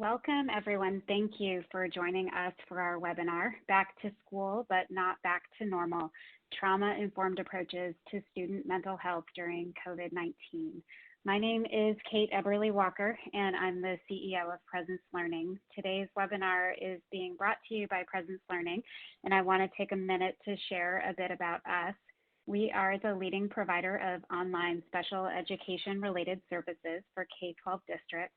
Welcome, everyone. Thank you for joining us for our webinar, Back to School, but Not Back to Normal, Trauma-Informed Approaches to Student Mental Health During COVID-19. My name is Kate Eberly-Walker, and I'm the CEO of Presence Learning. Today's webinar is being brought to you by Presence Learning, and I want to take a minute to share a bit about us. We are the leading provider of online special education-related services for K-12 districts.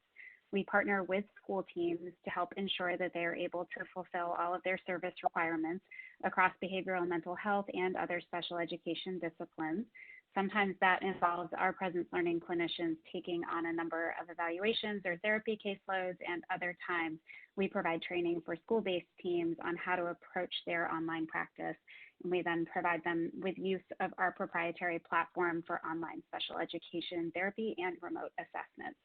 We partner with school teams to help ensure that they are able to fulfill all of their service requirements across behavioral and mental health and other special education disciplines. Sometimes that involves our Presence Learning clinicians taking on a number of evaluations or therapy caseloads, and other times we provide training for school-based teams on how to approach their online practice. And we then provide them with use of our proprietary platform for online special education therapy and remote assessments.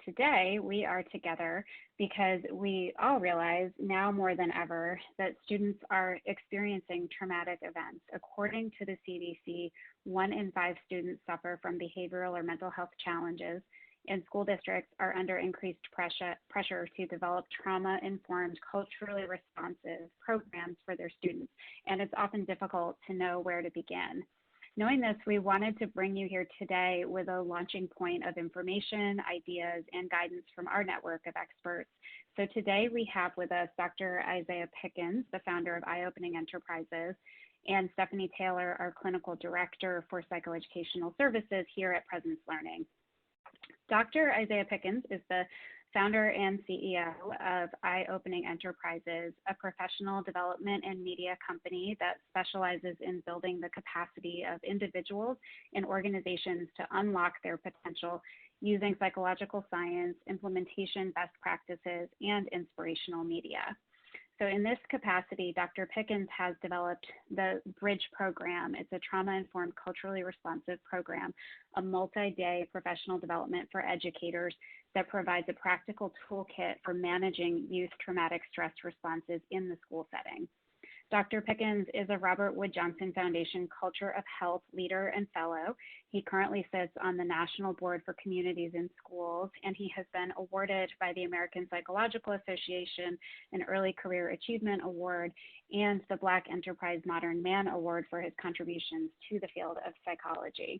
Today, we are together because we all realize now more than ever that students are experiencing traumatic events. According to the CDC, 1 in 5 students suffer from behavioral or mental health challenges, and school districts are under increased pressure to develop trauma-informed, culturally responsive programs for their students, and it's often difficult to know where to begin. Knowing this, we wanted to bring you here today with a launching point of information, ideas, and guidance from our network of experts. So today we have with us Dr. Isaiah Pickens, the founder of Eye-Opening Enterprises, and Stephanie Taylor, our clinical director for psychoeducational services here at Presence Learning. Dr. Isaiah Pickens is the founder and CEO of Eye-Opening Enterprises, a professional development and media company that specializes in building the capacity of individuals and organizations to unlock their potential using psychological science, implementation best practices, and inspirational media. So in this capacity, Dr. Pickens has developed the Bridge program. It's a trauma-informed, culturally responsive program, a multi-day professional development for educators that provides a practical toolkit for managing youth traumatic stress responses in the school setting. Dr. Pickens is a Robert Wood Johnson Foundation Culture of Health Leader and Fellow. He currently sits on the National Board for Communities in Schools, and he has been awarded by the American Psychological Association an Early Career Achievement Award and the Black Enterprise Modern Man Award for his contributions to the field of psychology.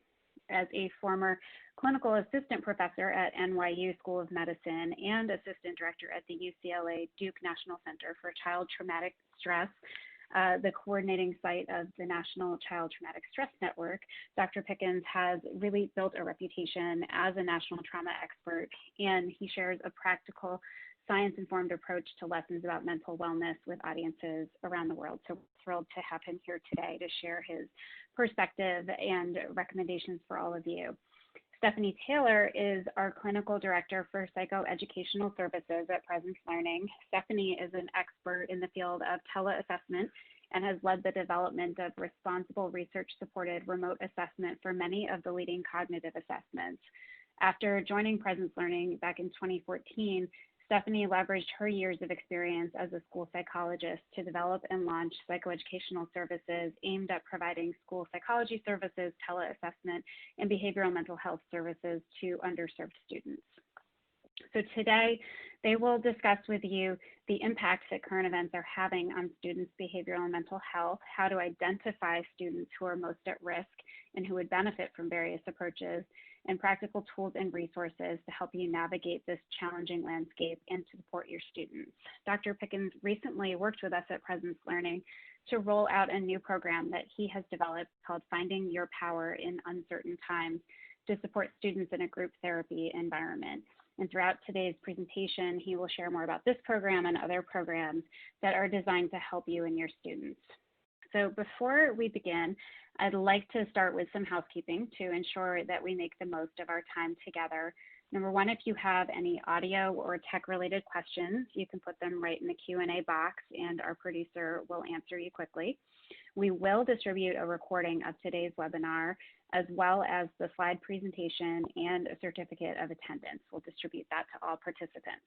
As a former clinical assistant professor at NYU School of Medicine and assistant director at the UCLA Duke National Center for Child Traumatic Stress, the coordinating site of the National Child Traumatic Stress Network, Dr. Pickens has really built a reputation as a national trauma expert, and he shares a practical, science-informed approach to lessons about mental wellness with audiences around the world. So we're thrilled to have him here today to share his perspective and recommendations for all of you. Stephanie Taylor is our clinical director for psychoeducational services at Presence Learning. Stephanie is an expert in the field of teleassessment and has led the development of responsible research-supported remote assessment for many of the leading cognitive assessments. After joining Presence Learning back in 2014, Stephanie leveraged her years of experience as a school psychologist to develop and launch psychoeducational services aimed at providing school psychology services, teleassessment, and behavioral mental health services to underserved students. So today, they will discuss with you the impacts that current events are having on students' behavioral and mental health, how to identify students who are most at risk and who would benefit from various approaches, and practical tools and resources to help you navigate this challenging landscape and to support your students. Dr. Pickens recently worked with us at Presence Learning to roll out a new program that he has developed called Finding Your Power in Uncertain Times to support students in a group therapy environment. And throughout today's presentation, he will share more about this program and other programs that are designed to help you and your students. So before we begin, I'd like to start with some housekeeping to ensure that we make the most of our time together. Number one, if you have any audio or tech-related questions, you can put them right in the Q&A box, and our producer will answer you quickly. We will distribute a recording of today's webinar, as well as the slide presentation and a certificate of attendance. We'll distribute that to all participants.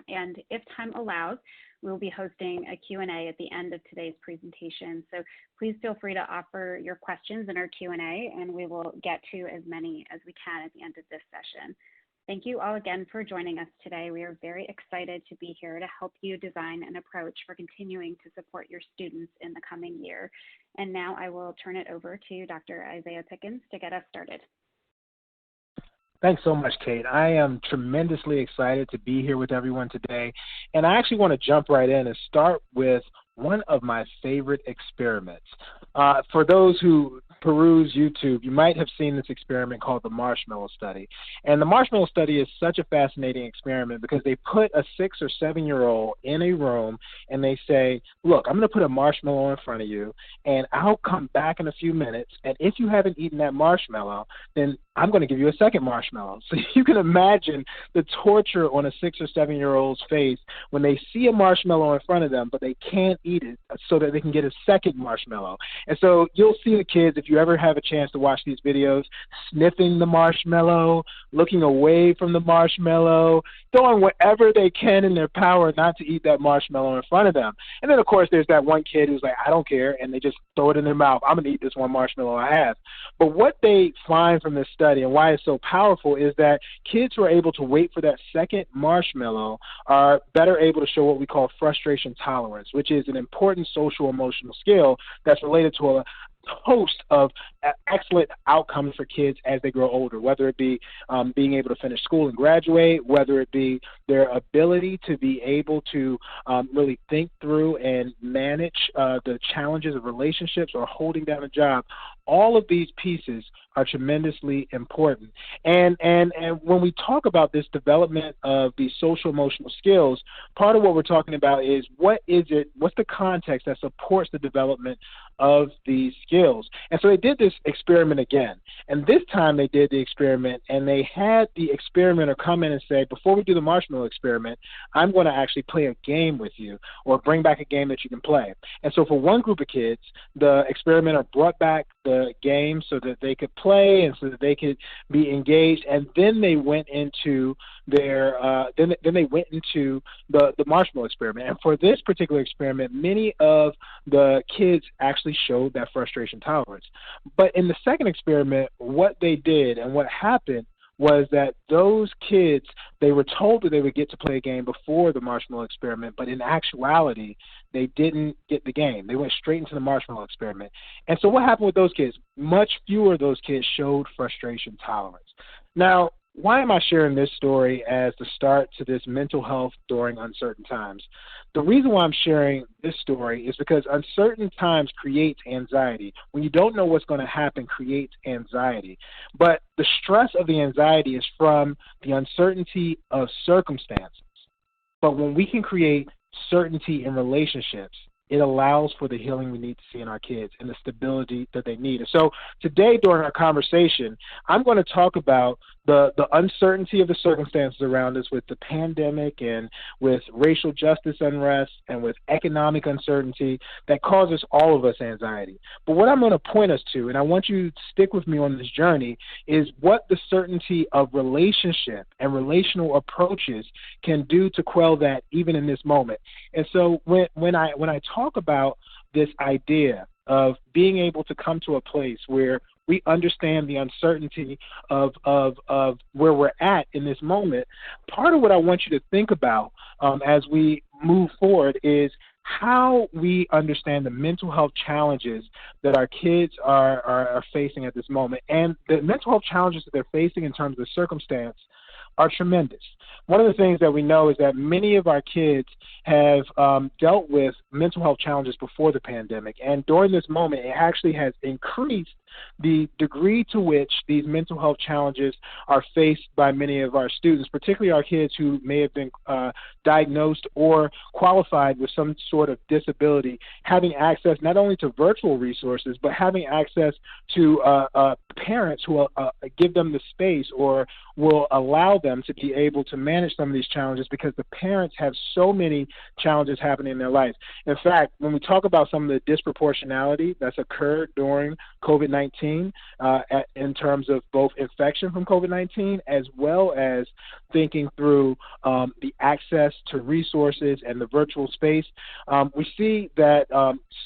And if time allows, we'll be hosting a Q&A at the end of today's presentation. So please feel free to offer your questions in our Q&A, and we will get to as many as we can at the end of this session. Thank you all again for joining us today. We are very excited to be here to help you design an approach for continuing to support your students in the coming year. And now I will turn it over to Dr. Isaiah Pickens to get us started. Thanks so much, Kate. I am tremendously excited to be here with everyone today. And I actually want to jump right in and start with one of my favorite experiments. For those who peruse YouTube, you might have seen this experiment called the marshmallow study. And the marshmallow study is such a fascinating experiment because they put a 6 or 7-year-old in a room and they say, look, I'm going to put a marshmallow in front of you and I'll come back in a few minutes. And if you haven't eaten that marshmallow, then I'm going to give you a second marshmallow. So you can imagine the torture on a 6 or 7-year-old's face when they see a marshmallow in front of them, but they can't eat it so that they can get a second marshmallow. And so you'll see the kids, if you ever have a chance to watch these videos, sniffing the marshmallow, looking away from the marshmallow, doing whatever they can in their power not to eat that marshmallow in front of them. And then, of course, there's that one kid who's like, I don't care, and they just throw it in their mouth. I'm going to eat this one marshmallow I have. But what they find from this study and why it's so powerful is that kids who are able to wait for that second marshmallow are better able to show what we call frustration tolerance, which is an important social emotional skill that's related to a host of excellent outcomes for kids as they grow older, whether it be being able to finish school and graduate, whether it be their ability to be able to really think through and manage the challenges of relationships or holding down a job. All of these pieces are tremendously important. And when we talk about this development of these social emotional skills, part of what we're talking about is what's the context that supports the development of these skills. And so they did this experiment again. And this time they did the experiment and they had the experimenter come in and say, before we do the marshmallow experiment, I'm going to actually play a game with you or bring back a game that you can play. And so for one group of kids, the experimenter brought back the game so that they could play and so that they could be engaged. And then they went into their then they went into the marshmallow experiment. And for this particular experiment, many of the kids actually showed that frustration tolerance. But in the second experiment, what they did and what happened was that those kids, they were told that they would get to play a game before the marshmallow experiment, but in actuality, they didn't get the game. They went straight into the marshmallow experiment. And so what happened with those kids? Much fewer of those kids showed frustration tolerance. Now, why am I sharing this story as the start to this mental health during uncertain times? The reason why I'm sharing this story is because uncertain times creates anxiety. When you don't know what's going to happen, creates anxiety. But the stress of the anxiety is from the uncertainty of circumstances. But when we can create certainty in relationships, it allows for the healing we need to see in our kids and the stability that they need. And so today during our conversation, I'm going to talk about the uncertainty of the circumstances around us with the pandemic and with racial justice unrest and with economic uncertainty that causes all of us anxiety. But what I'm going to point us to, and I want you to stick with me on this journey, is what the certainty of relationship and relational approaches can do to quell that even in this moment. And so when I talk about this idea of being able to come to a place where we understand the uncertainty of where we're at in this moment, part of what I want you to think about as we move forward is how we understand the mental health challenges that our kids are facing at this moment. And the mental health challenges that they're facing in terms of circumstance are tremendous. One of the things that we know is that many of our kids have dealt with mental health challenges before the pandemic, and during this moment, it actually has increased the degree to which these mental health challenges are faced by many of our students, particularly our kids who may have been diagnosed or qualified with some sort of disability, having access not only to virtual resources, but having access to parents who will give them the space or will allow them to be able to manage some of these challenges because the parents have so many challenges happening in their life. In fact, when we talk about some of the disproportionality that's occurred during COVID-19 in terms of both infection from COVID-19 as well as thinking through the access to resources and the virtual space, we see that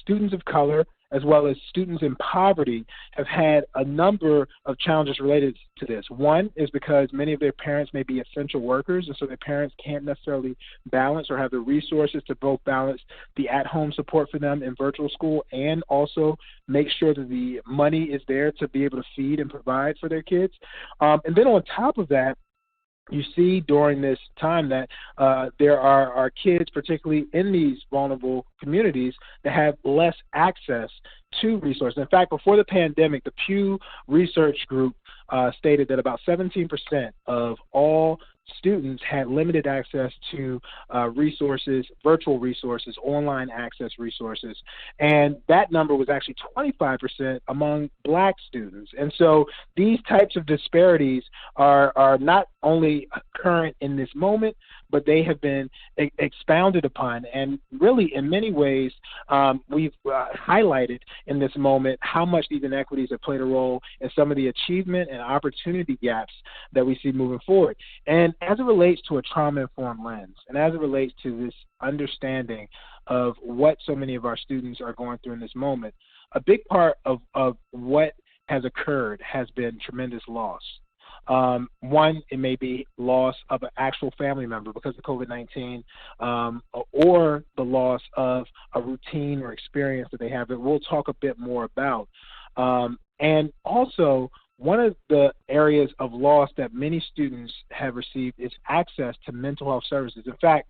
students of color as well as students in poverty have had a number of challenges related to this. One is because many of their parents may be essential workers, and so their parents can't necessarily balance or have the resources to both balance the at-home support for them in virtual school and also make sure that the money is there to be able to feed and provide for their kids. And then on top of that, you see during this time that there are kids, particularly in these vulnerable communities, that have less access to resources. In fact, before the pandemic, the Pew Research Group stated that about 17% of all students had limited access to resources, virtual resources, online access resources, and that number was actually 25% among Black students. And so these types of disparities are not only current in this moment, but they have been expounded upon. And really, in many ways, we've highlighted in this moment how much these inequities have played a role in some of the achievement and opportunity gaps that we see moving forward. And as it relates to a trauma-informed lens, and as it relates to this understanding of what so many of our students are going through in this moment, a big part of what has occurred has been tremendous loss. One, it may be loss of an actual family member because of COVID-19, or the loss of a routine or experience that they have that we'll talk a bit more about. And also, one of the areas of loss that many students have received is access to mental health services. In fact,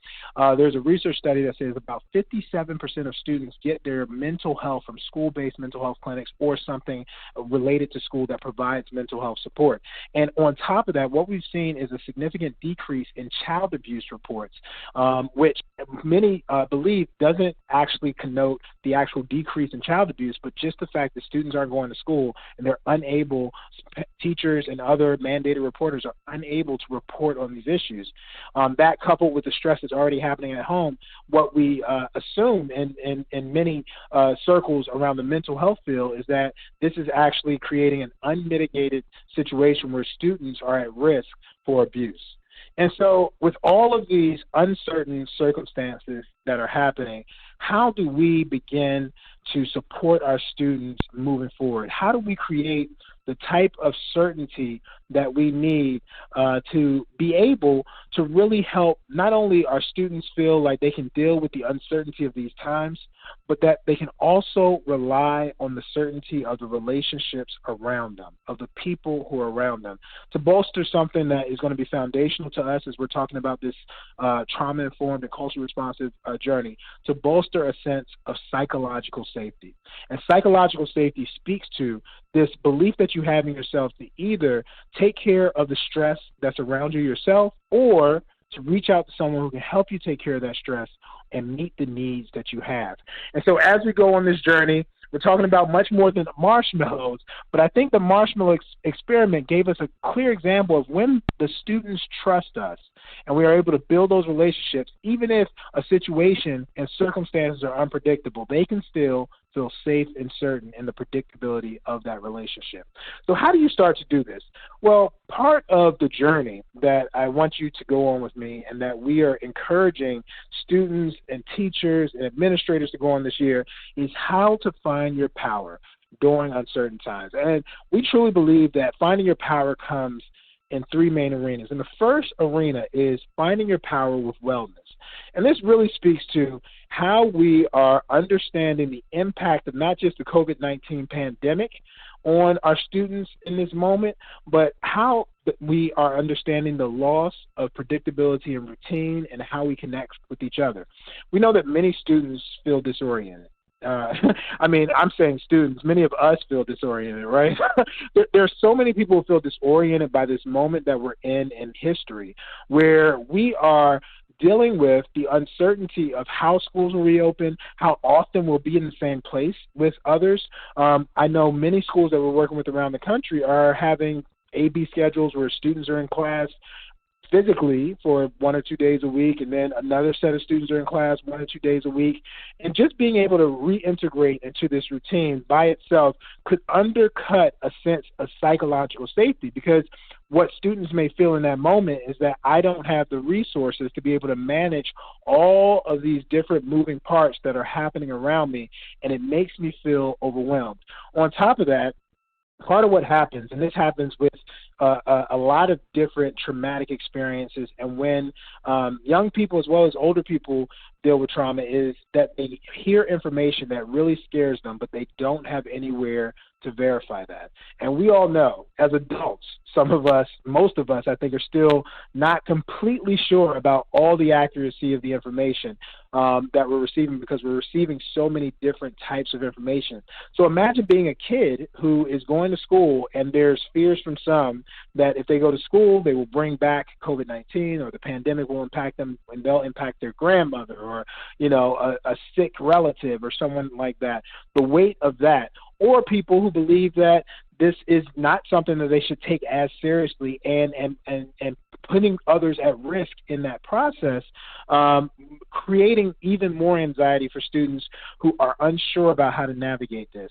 there's a research study that says about 57% of students get their mental health from school-based mental health clinics or something related to school that provides mental health support. And on top of that, what we've seen is a significant decrease in child abuse reports, which many believe doesn't actually connote the actual decrease in child abuse, but just the fact that students aren't going to school and they're unable, teachers and other mandated reporters are unable to report on these issues. That coupled with the stress that's already happening at home, what we assume in many circles around the mental health field is that this is actually creating an unmitigated situation where students are at risk for abuse. And so with all of these uncertain circumstances that are happening, how do we begin to support our students moving forward? How do we create the type of certainty that we need to be able to really help not only our students feel like they can deal with the uncertainty of these times, but that they can also rely on the certainty of the relationships around them, of the people who are around them, to bolster something that is going to be foundational to us as we're talking about this trauma-informed and culturally responsive journey, to bolster a sense of psychological safety. And psychological safety speaks to this belief that you have in yourself to either take care of the stress that's around you yourself or to reach out to someone who can help you take care of that stress and meet the needs that you have. And so as we go on this journey, we're talking about much more than marshmallows, but I think the marshmallow experiment gave us a clear example of when the students trust us and we are able to build those relationships, even if a situation and circumstances are unpredictable, they can still feel safe and certain in the predictability of that relationship. So how do you start to do this? Well, part of the journey that I want you to go on with me and that we are encouraging students and teachers and administrators to go on this year is how to find your power during uncertain times. And we truly believe that finding your power comes in three main arenas. And the first arena is finding your power with wellness. And this really speaks to how we are understanding the impact of not just the COVID-19 pandemic on our students in this moment, but how we are understanding the loss of predictability and routine and how we connect with each other. We know that many students feel disoriented. I'm saying students, many of us feel disoriented, right? There are so many people who feel disoriented by this moment that we're in history, where we are dealing with the uncertainty of how schools will reopen, how often we'll be in the same place with others. I know many schools that we're working with around the country are having A/B schedules where students are in class physically for 1 or 2 days a week, and then another set of students are in class 1 or 2 days a week. And just being able to reintegrate into this routine by itself could undercut a sense of psychological safety, because what students may feel in that moment is that I don't have the resources to be able to manage all of these different moving parts that are happening around me, and it makes me feel overwhelmed. On top of that, part of what happens, and this happens with a lot of different traumatic experiences, and when young people as well as older people deal with trauma, is that they hear information that really scares them, but they don't have anywhere to verify that. And we all know, as adults, some of us, most of us, I think, are still not completely sure about all the accuracy of the information that we're receiving, because we're receiving so many different types of information. So imagine being a kid who is going to school, and there's fears from some that if they go to school, they will bring back COVID-19, or the pandemic will impact them, and they'll impact their grandmother, or, you know, a sick relative or someone like that. The weight of that. Or people who believe that this is not something that they should take as seriously, and putting others at risk in that process, creating even more anxiety for students who are unsure about how to navigate this.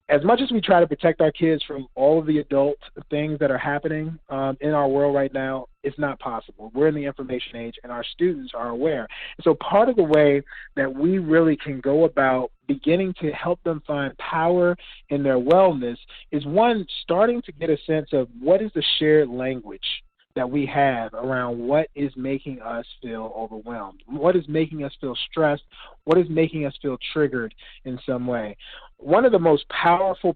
As much as we try to protect our kids from all of the adult things that are happening in our world right now, it's not possible. We're in the information age, and our students are aware. So part of the way that we really can go about beginning to help them find power in their wellness is, one, starting to get a sense of what is the shared language that we have around what is making us feel overwhelmed, what is making us feel stressed, what is making us feel triggered in some way. One of the most powerful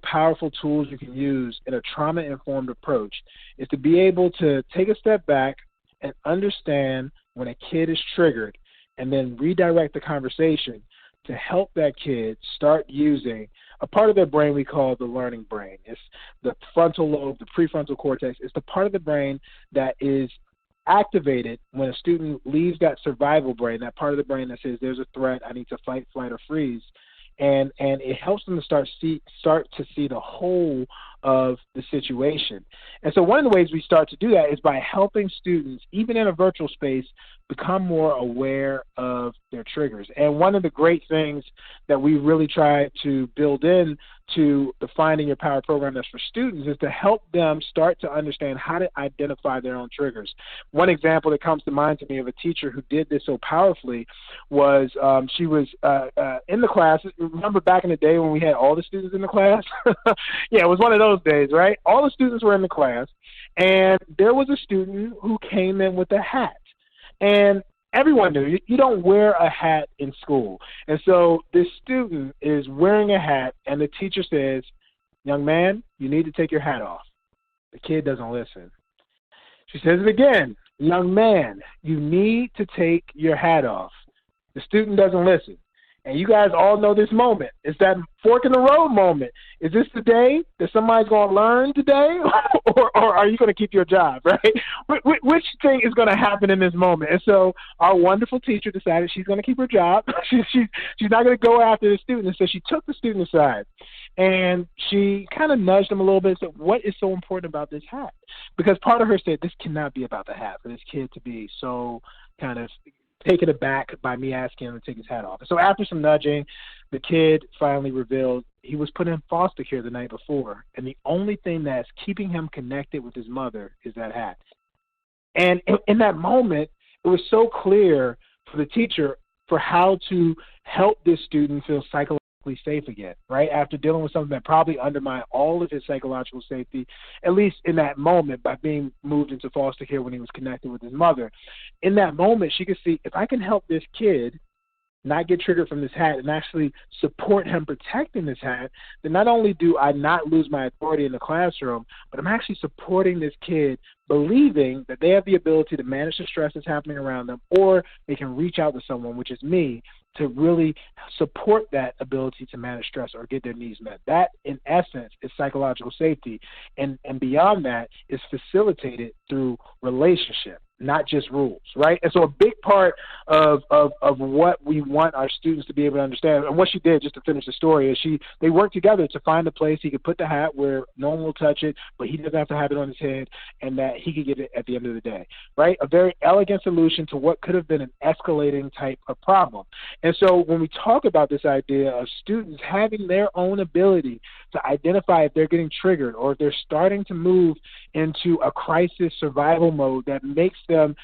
tools you can use in a trauma-informed approach is to be able to take a step back and understand when a kid is triggered, and then redirect the conversation to help that kid start using a part of their brain we call the learning brain. It's the frontal lobe, the prefrontal cortex. It's the part of the brain that is activated when a student leaves that survival brain, that part of the brain that says there's a threat, I need to fight, flight, or freeze. And it helps them to start to see the whole of the situation. And so one of the ways we start to do that is by helping students, even in a virtual space, become more aware of their triggers. And one of the great things that we really try to build in to the Finding Your Power program that's for students is to help them start to understand how to identify their own triggers. One example that comes to mind to me of a teacher who did this so powerfully was she was in the class. Remember back in the day when we had all the students in the class? Yeah, it was one of those days, right? All the students were in the class, and there was a student who came in with a hat. And everyone knew you don't wear a hat in school. And so this student is wearing a hat, and the teacher says, "Young man, you need to take your hat off." The kid doesn't listen. She says it again, "Young man, you need to take your hat off." The student doesn't listen. And you guys all know this moment. It's that fork in the road moment. Is this the day that somebody's going to learn today, or are you going to keep your job, right? Which thing is going to happen in this moment? And so our wonderful teacher decided she's going to keep her job. She's not going to go after the student. And so she took the student aside, and she kind of nudged him a little bit and said, "What is so important about this hat?" Because part of her said, this cannot be about the hat for this kid to be so kind of taken aback by me asking him to take his hat off. And so after some nudging, the kid finally revealed he was put in foster care the night before, and the only thing that's keeping him connected with his mother is that hat. And in that moment, it was so clear for the teacher for how to help this student feel psychologically safe again, right? After dealing with something that probably undermined all of his psychological safety, at least in that moment, by being moved into foster care when he was connected with his mother. In that moment, she could see, if I can help this kid not get triggered from this hat and actually support him protecting this hat, then not only do I not lose my authority in the classroom, but I'm actually supporting this kid, believing that they have the ability to manage the stress that's happening around them, or they can reach out to someone, which is me, to really support that ability to manage stress or get their needs met. That, in essence, is psychological safety. And beyond that is facilitated through relationship, not just rules, right? And so a big part of what we want our students to be able to understand. And what she did, just to finish the story, is they worked together to find a place he could put the hat where no one will touch it, but he doesn't have to have it on his head, and that he could get it at the end of the day, right? A very elegant solution to what could have been an escalating type of problem. And so when we talk about this idea of students having their own ability to identify if they're getting triggered or if they're starting to move into a crisis survival mode that makes them,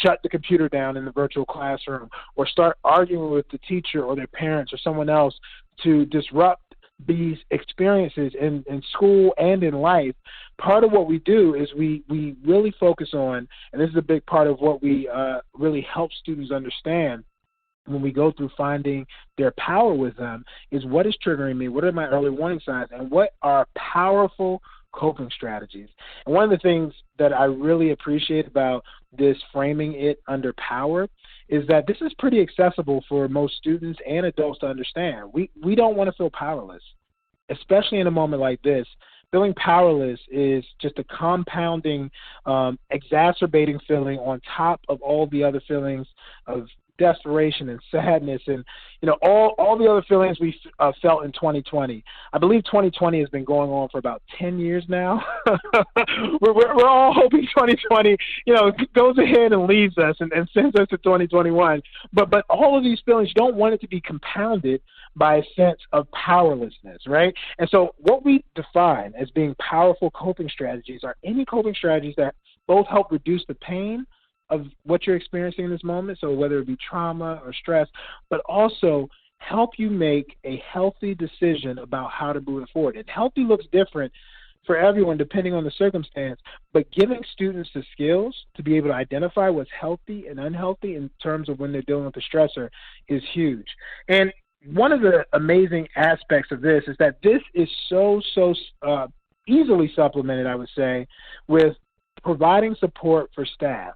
shut the computer down in the virtual classroom or start arguing with the teacher or their parents or someone else to disrupt these experiences in school and in life, part of what we do is we really focus on, and this is a big part of what we really help students understand when we go through finding their power with them, is what is triggering me, what are my early warning signs, and what are powerful coping strategies. And one of the things that I really appreciate about this framing it under power is that this is pretty accessible for most students and adults to understand. We don't want to feel powerless, especially in a moment like this. Feeling powerless is just a compounding, exacerbating feeling on top of all the other feelings of desperation and sadness and all the other feelings we felt in 2020. I believe 2020 has been going on for about 10 years now. we're all hoping 2020 goes ahead and leaves us and sends us to 2021. But all of these feelings, you don't want it to be compounded by a sense of powerlessness, right? And so what we define as being powerful coping strategies are any coping strategies that both help reduce the pain of what you're experiencing in this moment, so whether it be trauma or stress, but also help you make a healthy decision about how to move it forward. And healthy looks different for everyone depending on the circumstance, but giving students the skills to be able to identify what's healthy and unhealthy in terms of when they're dealing with the stressor is huge. And one of the amazing aspects of this is that this is so easily supplemented, I would say, with providing support for staff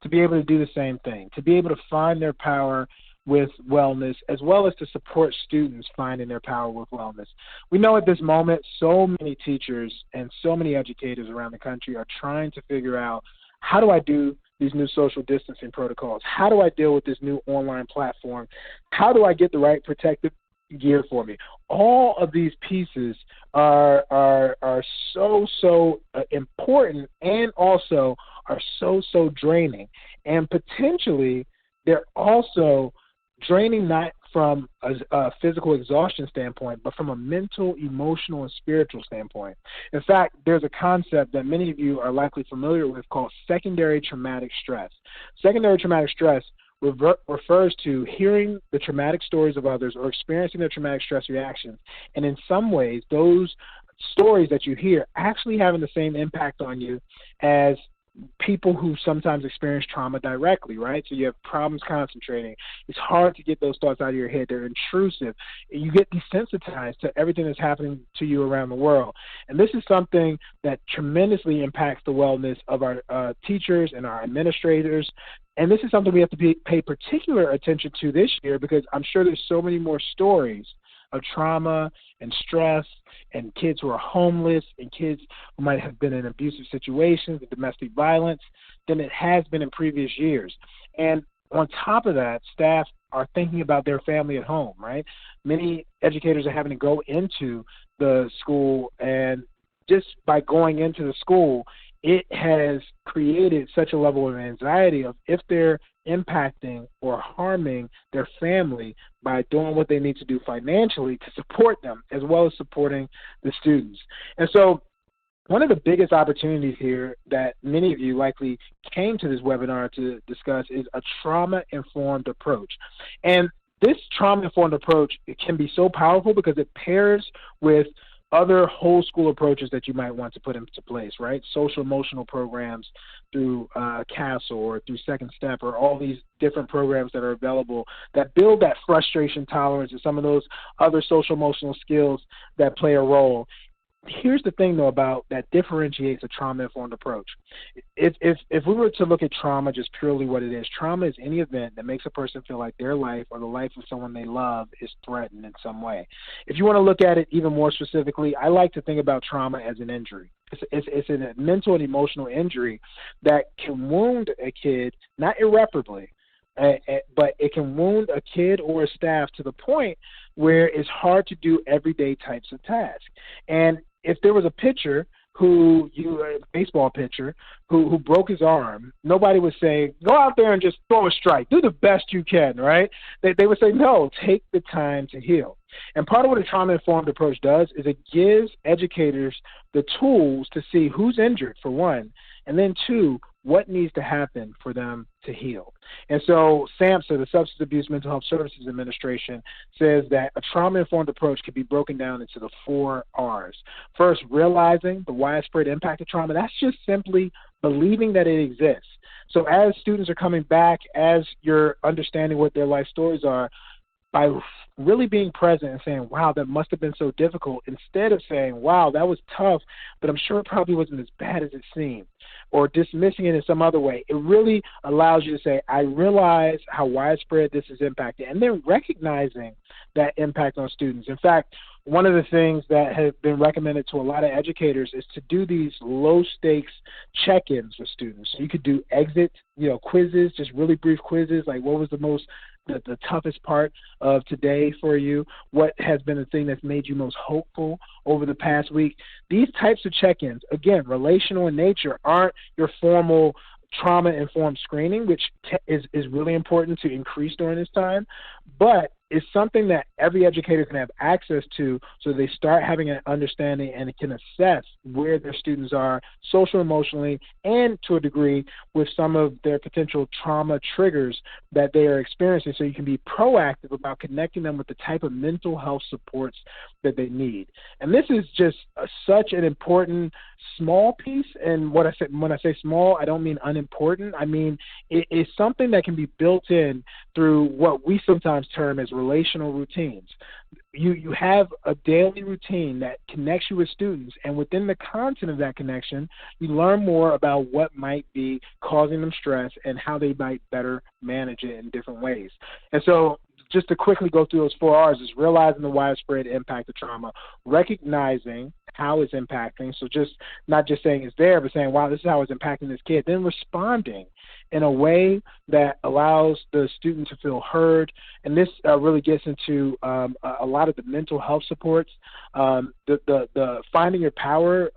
to be able to do the same thing, to be able to find their power with wellness, as well as to support students finding their power with wellness. We know at this moment so many teachers and so many educators around the country are trying to figure out, how do I do these new social distancing protocols? How do I deal with this new online platform? How do I get the right protective gear for me? All of these pieces are so important, and also are so draining. And potentially they're also draining not from a physical exhaustion standpoint, but from a mental, emotional, and spiritual standpoint. In fact, there's a concept that many of you are likely familiar with called secondary traumatic stress. Secondary traumatic stress refers to hearing the traumatic stories of others or experiencing their traumatic stress reactions, and in some ways, those stories that you hear actually having the same impact on you as people who sometimes experience trauma directly, right? So you have problems concentrating. It's hard to get those thoughts out of your head. They're intrusive. You get desensitized to everything that's happening to you around the world. And this is something that tremendously impacts the wellness of our teachers and our administrators. And this is something we have to pay particular attention to this year, because I'm sure there's so many more stories of trauma and stress and kids who are homeless and kids who might have been in abusive situations and domestic violence than it has been in previous years. And on top of that, staff are thinking about their family at home, right? Many educators are having to go into the school, and just by going into the school, it has created such a level of anxiety of if they're impacting or harming their family by doing what they need to do financially to support them, as well as supporting the students. And so one of the biggest opportunities here that many of you likely came to this webinar to discuss is a trauma-informed approach. And this trauma-informed approach, it can be so powerful because it pairs with other whole school approaches that you might want to put into place, right? Social emotional programs through CASEL or through Second Step, or all these different programs that are available that build that frustration tolerance and some of those other social emotional skills that play a role. Here's the thing, though, about that differentiates a trauma-informed approach. If we were to look at trauma just purely what it is, trauma is any event that makes a person feel like their life or the life of someone they love is threatened in some way. If you want to look at it even more specifically, I like to think about trauma as an injury. It's a mental and emotional injury that can wound a kid, not irreparably, but it can wound a kid or a staff to the point where it's hard to do everyday types of tasks. And if there was a pitcher a baseball pitcher who broke his arm, nobody would say, go out there and just throw a strike. Do the best you can, right? They would say, no, take the time to heal. And part of what a trauma-informed approach does is it gives educators the tools to see who's injured, for one, and then two, what needs to happen for them to heal. And so SAMHSA, the Substance Abuse Mental Health Services Administration, says that a trauma-informed approach can be broken down into the 4 R's. First, realizing the widespread impact of trauma. That's just simply believing that it exists. So as students are coming back, as you're understanding what their life stories are, by really being present and saying, wow, that must have been so difficult, instead of saying, wow, that was tough, but I'm sure it probably wasn't as bad as it seemed, or dismissing it in some other way, it really allows you to say, I realize how widespread this is impacted, and then recognizing that impact on students. In fact, one of the things that have been recommended to a lot of educators is to do these low-stakes check-ins with students. So you could do exit, quizzes, just really brief quizzes, like what was the toughest part of today for you? What has been the thing that's made you most hopeful over the past week? These types of check-ins, again, relational in nature, aren't your formal trauma-informed screening, which is really important to increase during this time, but it's something that every educator can have access to, so they start having an understanding and can assess where their students are social, emotionally, and to a degree with some of their potential trauma triggers that they are experiencing, so you can be proactive about connecting them with the type of mental health supports that they need. And this is just such an important small piece, and when I say small, I don't mean unimportant. I mean it is something that can be built in through what we sometimes term as relational routines. You have a daily routine that connects you with students, and within the content of that connection, you learn more about what might be causing them stress and how they might better manage it in different ways. And so just to quickly go through those 4 R's is realizing the widespread impact of trauma, recognizing how it's impacting, so just not just saying it's there, but saying, wow, this is how it's impacting this kid, then responding in a way that allows the student to feel heard. And this really gets into a lot of the mental health supports, the finding your power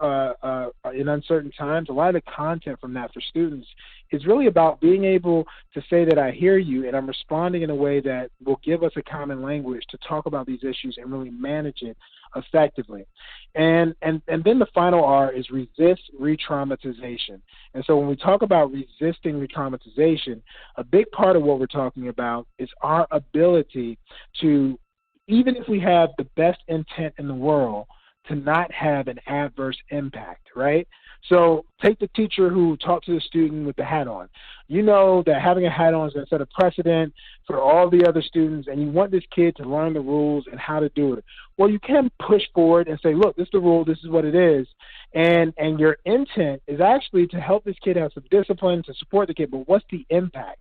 in uncertain times. A lot of the content from that for students is really about being able to say that I hear you and I'm responding in a way that will give us a common language to talk about these issues and really manage it effectively. And then the final R is resist re-traumatization. And so when we talk about resisting re-traumatization, a big part of what we're talking about is our ability to, even if we have the best intent in the world, to not have an adverse impact, right? So take the teacher who talked to the student with the hat on. You know that having a hat on is going to set a precedent for all the other students, and you want this kid to learn the rules and how to do it. Well, you can push forward and say, look, this is the rule, this is what it is, and your intent is actually to help this kid have some discipline, to support the kid, but what's the impact?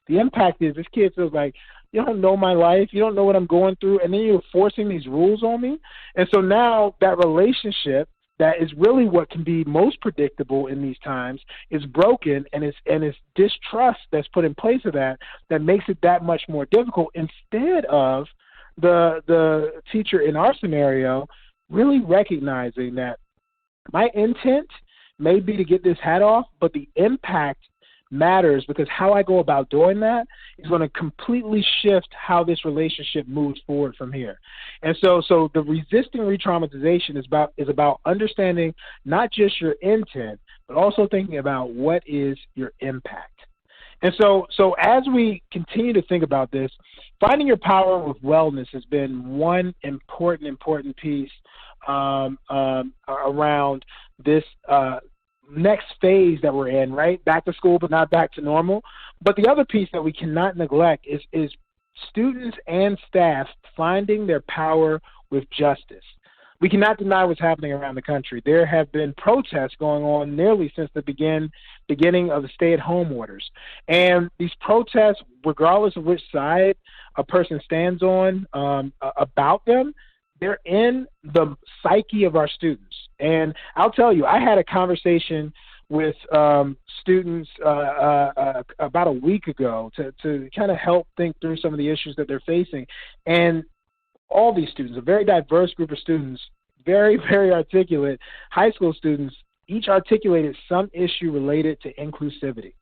The impact is this kid feels like, you don't know my life, you don't know what I'm going through, and then you're forcing these rules on me. And so now that relationship that is really what can be most predictable in these times is broken, and it's distrust that's put in place of that makes it that much more difficult, instead of the teacher in our scenario really recognizing that my intent may be to get this hat off, but the impact matters, because how I go about doing that is going to completely shift how this relationship moves forward from here. And so the resisting re-traumatization is about understanding not just your intent, but also thinking about what is your impact. And so as we continue to think about this, finding your power with wellness has been one important piece around this next phase that we're in, right? Back to school, but not back to normal. But the other piece that we cannot neglect is students and staff finding their power with justice. We cannot deny what's happening around the country. There have been protests going on nearly since the beginning of the stay-at-home orders. And these protests, regardless of which side a person stands on about them, they're in the psyche of our students. And I'll tell you, I had a conversation with students about a week ago to kind of help think through some of the issues that they're facing. And all these students, a very diverse group of students, very, very articulate high school students, each articulated some issue related to inclusivity.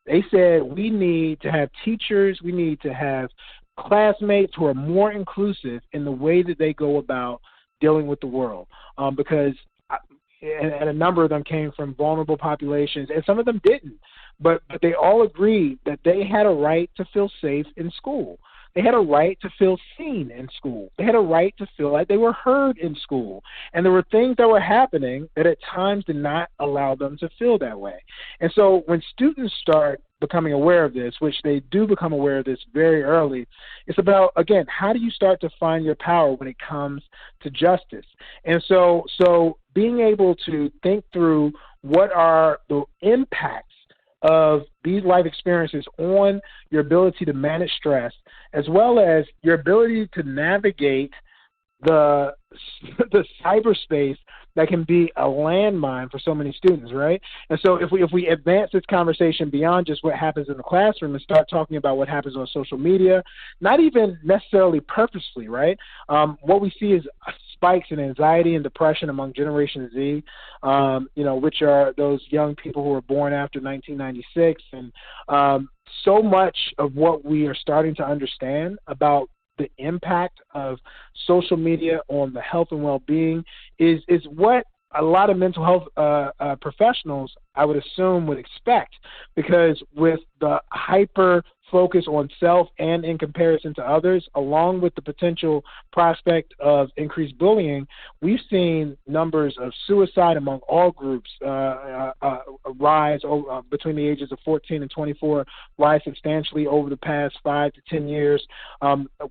They said we need to have teachers, we need to have classmates who are more inclusive in the way that they go about dealing with the world, because and a number of them came from vulnerable populations, and some of them didn't. But they all agreed that they had a right to feel safe in school. They had a right to feel seen in school. They had a right to feel like they were heard in school. And there were things that were happening that at times did not allow them to feel that way. And so when students start becoming aware of this, which they do become aware of this very early, it's about, again, how do you start to find your power when it comes to justice? And so being able to think through what are the impacts of these life experiences on your ability to manage stress, as well as your ability to navigate the cyberspace that can be a landmine for so many students, right? And so if we advance this conversation beyond just what happens in the classroom and start talking about what happens on social media, not even necessarily purposely, right? What we see is spikes in anxiety and depression among Generation Z, which are those young people who were born after 1996. And so much of what we are starting to understand about the impact of social media on the health and well-being is what a lot of mental health professionals, I would assume, would expect, because with the hyper focus on self and in comparison to others, along with the potential prospect of increased bullying, we've seen numbers of suicide among all groups rise between the ages of 14 and 24, rise substantially over the past 5 to 10 years.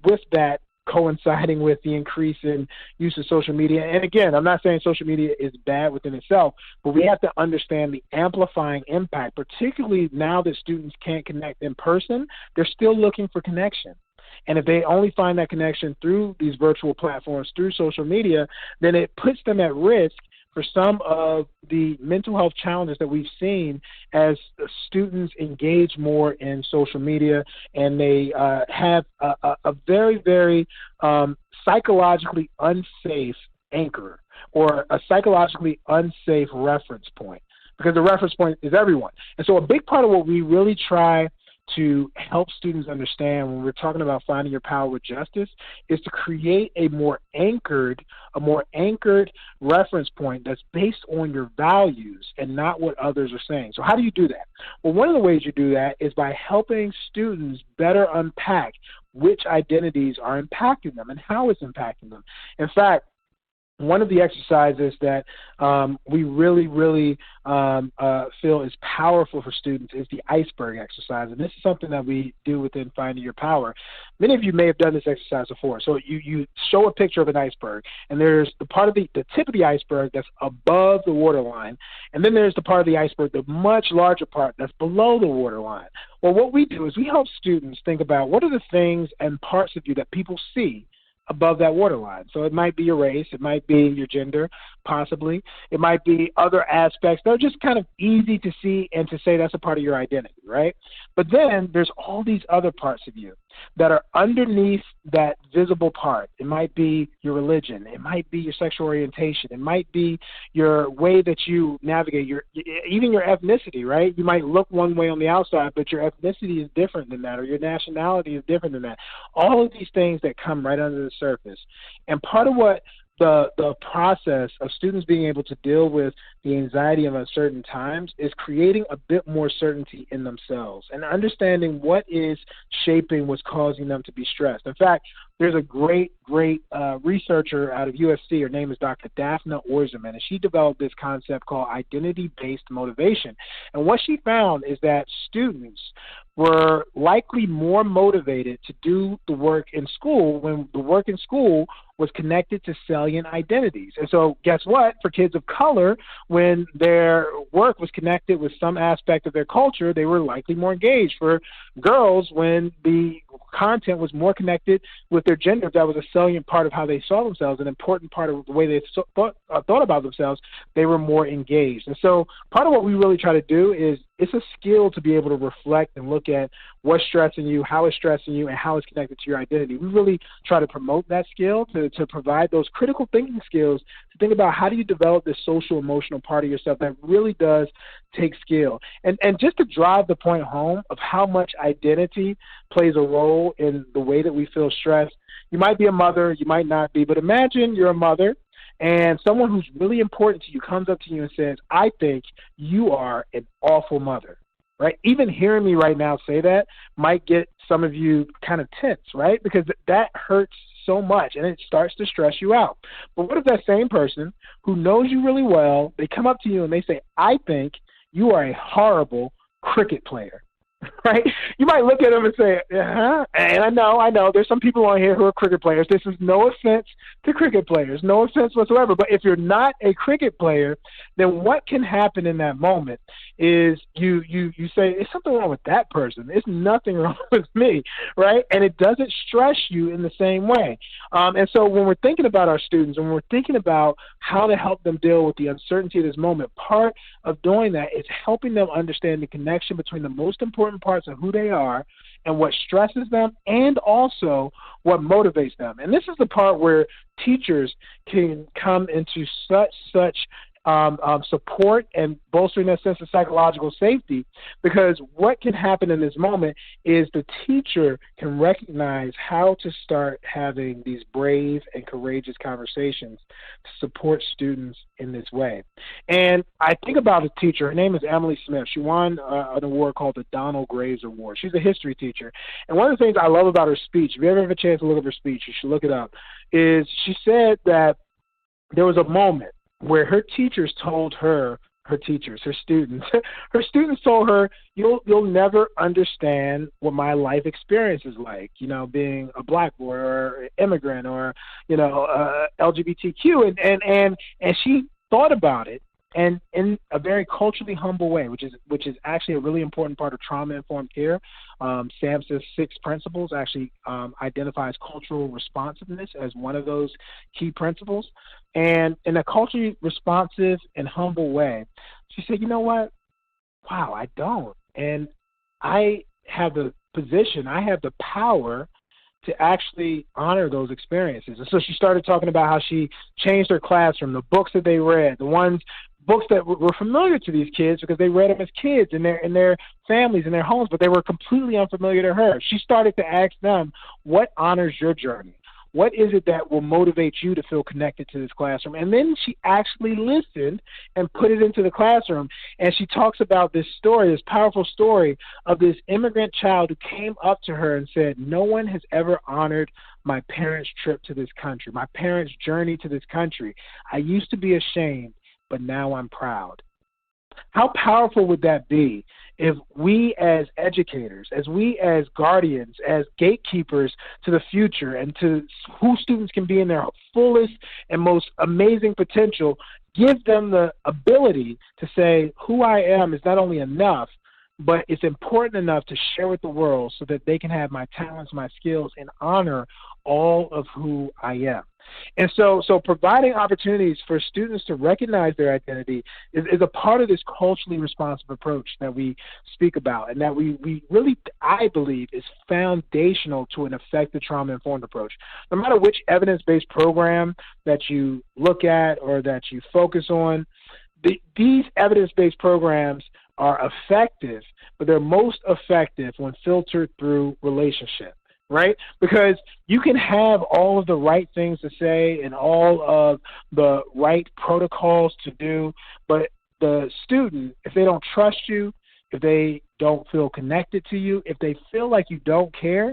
With that, coinciding with the increase in use of social media. And again, I'm not saying social media is bad within itself, but we have to understand the amplifying impact, particularly now that students can't connect in person. They're still looking for connection. And if they only find that connection through these virtual platforms, through social media, then it puts them at risk for some of the mental health challenges that we've seen as students engage more in social media, and they have a very, very psychologically unsafe anchor or a psychologically unsafe reference point, because the reference point is everyone. And so a big part of what we really try to help students understand when we're talking about finding your power with justice is to create a more anchored reference point that's based on your values and not what others are saying. So how do you do that? Well, one of the ways you do that is by helping students better unpack which identities are impacting them and how it's impacting them. In fact, one of the exercises that we really, really feel is powerful for students is the Iceberg Exercise. And this is something that we do within Finding Your Power. Many of you may have done this exercise before. So you show a picture of an iceberg, and there's the part of the tip of the iceberg that's above the waterline, and then there's the part of the iceberg, the much larger part that's below the waterline. Well, what we do is we help students think about what are the things and parts of you that people see above that waterline. So it might be your race, it might be your gender, possibly. It might be other aspects that are just kind of easy to see and to say that's a part of your identity, right? But then there's all these other parts of you that are underneath that visible part. It might be your religion, it might be your sexual orientation, it might be your way that you navigate, even your ethnicity, right? You might look one way on the outside, but your ethnicity is different than that, or your nationality is different than that. All of these things that come right under the surface. And part of what the process of students being able to deal with the anxiety of uncertain times is creating a bit more certainty in themselves and understanding what is shaping what's causing them to be stressed. In fact, there's a great researcher out of USC. Her name is Dr. Daphne Orzerman, and she developed this concept called identity-based motivation. And what she found is that students were likely more motivated to do the work in school when the work in school was connected to salient identities. And so guess what? For kids of color, when their work was connected with some aspect of their culture, they were likely more engaged. For girls, when the content was more connected with their gender. That was a salient part of how they saw themselves, an important part of the way they thought about themselves. They were more engaged. And so part of what we really try to do is, it's a skill to be able to reflect and look at what's stressing you, how it's stressing you, and how it's connected to your identity. We really try to promote that skill, to provide those critical thinking skills, to think about how do you develop this social emotional part of yourself that really does take skill. And just to drive the point home of how much identity plays a role in the way that we feel stressed. You might be a mother, you might not be, but imagine you're a mother and someone who's really important to you comes up to you and says, I think you are an awful mother, right? Even hearing me right now say that might get some of you kind of tense, right? Because that hurts so much and it starts to stress you out. But what if that same person who knows you really well, they come up to you and they say, I think you are a horrible cricket player. Right? You might look at them and say, uh-huh. And I know, there's some people on here who are cricket players. This is no offense to cricket players, no offense whatsoever. But if you're not a cricket player, then what can happen in that moment is you say, there's something wrong with that person. There's nothing wrong with me, right? And it doesn't stress you in the same way. And so when we're thinking about our students, when we're thinking about how to help them deal with the uncertainty of this moment, part of doing that is helping them understand the connection between the most important parts of who they are and what stresses them, and also what motivates them. And this is the part where teachers can come into such support and bolstering that sense of psychological safety, because what can happen in this moment is the teacher can recognize how to start having these brave and courageous conversations to support students in this way. And I think about a teacher, her name is Emily Smith. She won an award called the Donald Graves Award. She's a history teacher. And one of the things I love about her speech, if you ever have a chance to look at her speech, you should look it up, is she said that there was a moment where her teachers told her, her students, her students told her, you'll never understand what my life experience is like, being a Black boy or immigrant or, LGBTQ. And she thought about it, and in a very culturally humble way, which is actually a really important part of trauma-informed care. SAMHSA's 6 principles actually identifies cultural responsiveness as one of those key principles. And in a culturally responsive and humble way, she said, you know what? Wow, I don't. And I have the position, I have the power to actually honor those experiences. And so she started talking about how she changed her classroom, the books that they read, books that were familiar to these kids because they read them as kids in their families, in their homes, but they were completely unfamiliar to her. She started to ask them, what honors your journey? What is it that will motivate you to feel connected to this classroom? And then she actually listened and put it into the classroom. And she talks about this story, this powerful story of this immigrant child who came up to her and said, no one has ever honored my parents' trip to this country, my parents' journey to this country. I used to be ashamed, but now I'm proud. How powerful would that be if we as educators, as we as guardians, as gatekeepers to the future and to who students can be in their fullest and most amazing potential, give them the ability to say, who I am is not only enough, but it's important enough to share with the world so that they can have my talents, my skills, and honor all of who I am. And so providing opportunities for students to recognize their identity is a part of this culturally responsive approach that we speak about, and that we really, I believe, is foundational to an effective trauma-informed approach. No matter which evidence-based program that you look at or that you focus on, these evidence-based programs are effective, but they're most effective when filtered through relationship. Right? Because you can have all of the right things to say and all of the right protocols to do, but the student, if they don't trust you, if they don't feel connected to you, if they feel like you don't care,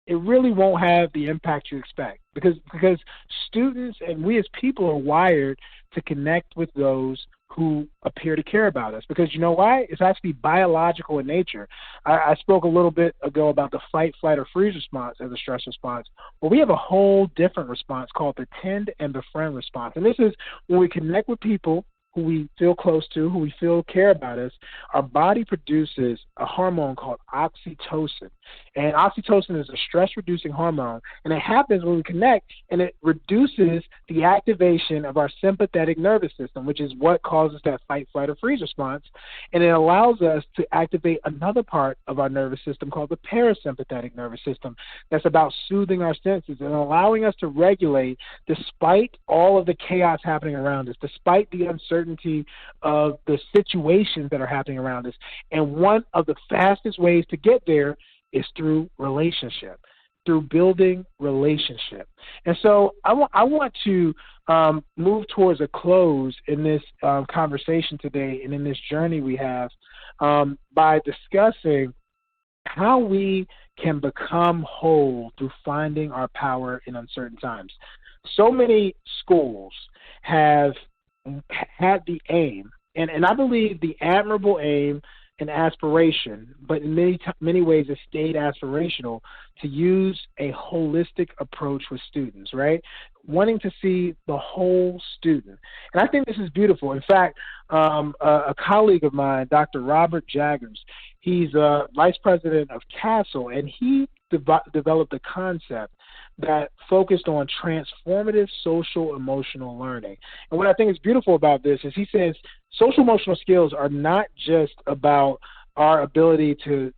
it really won't have the impact you expect. Because students and we as people are wired to connect with those who appear to care about us. Because you know why? It's actually biological in nature. I spoke a little bit ago about the fight, flight, or freeze response as a stress response. Well, we have a whole different response called the tend and befriend response. And this is when we connect with people who we feel close to, who we feel care about us, our body produces a hormone called oxytocin. And oxytocin is a stress-reducing hormone, and it happens when we connect, and it reduces the activation of our sympathetic nervous system, which is what causes that fight, flight, or freeze response, and it allows us to activate another part of our nervous system called the parasympathetic nervous system that's about soothing our senses and allowing us to regulate despite all of the chaos happening around us, despite the uncertainty of the situations that are happening around us. And one of the fastest ways to get there is through relationship, through building relationship. And so I want to move towards a close in this conversation today and in this journey we have by discussing how we can become whole through finding our power in uncertain times. So many schools have had the aim, and I believe the admirable aim and aspiration, but in many ways it stayed aspirational, to use a holistic approach with students, right? Wanting to see the whole student. And I think this is beautiful. In fact, a colleague of mine, Dr. Robert Jaggers, he's vice president of CASEL, and he developed a concept that focused on transformative social emotional learning. And what I think is beautiful about this is he says social emotional skills are not just about our ability to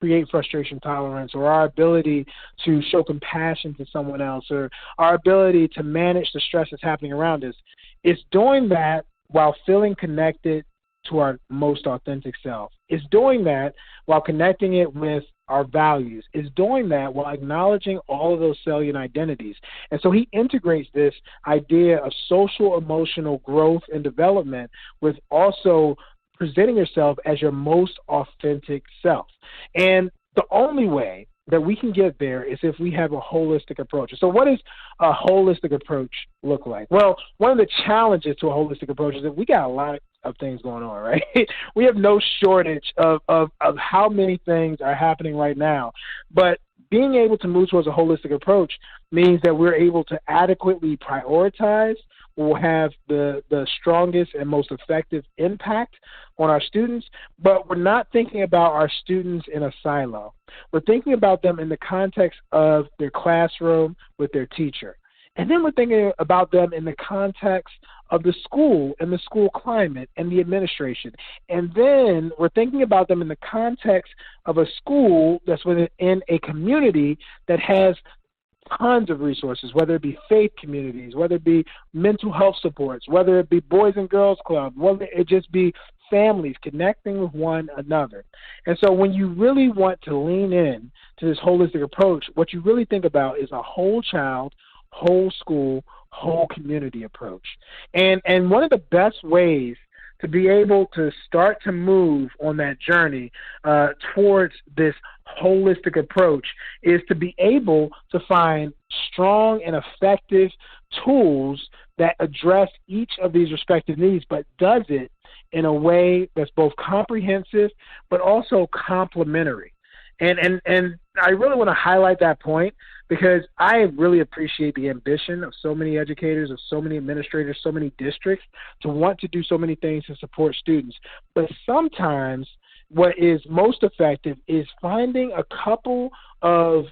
create frustration tolerance or our ability to show compassion to someone else or our ability to manage the stress that's happening around us. It's doing that while feeling connected to our most authentic self. It's doing that while connecting it with our values. It's doing that while acknowledging all of those salient identities. And so he integrates this idea of social emotional growth and development with also presenting yourself as your most authentic self. And the only way that we can get there is if we have a holistic approach. So what does a holistic approach look like? Well, one of the challenges to a holistic approach is that we got a lot of things going on, right? We have no shortage of how many things are happening right now. But being able to move towards a holistic approach means that we're able to adequately prioritize, will have the strongest and most effective impact on our students, but we're not thinking about our students in a silo. We're thinking about them in the context of their classroom with their teacher. And then we're thinking about them in the context of the school and the school climate and the administration. And then we're thinking about them in the context of a school that's within a community that has tons of resources, whether it be faith communities, whether it be mental health supports, whether it be Boys and Girls Club, whether it just be families connecting with one another. And so when you really want to lean in to this holistic approach, what you really think about is a whole child, whole school, whole community approach. And one of the best ways to be able to start to move on that journey towards this holistic approach is to be able to find strong and effective tools that address each of these respective needs, but does it in a way that's both comprehensive but also complementary. And I really want to highlight that point because I really appreciate the ambition of so many educators, of so many administrators, so many districts to want to do so many things to support students. But sometimes what is most effective is finding a couple of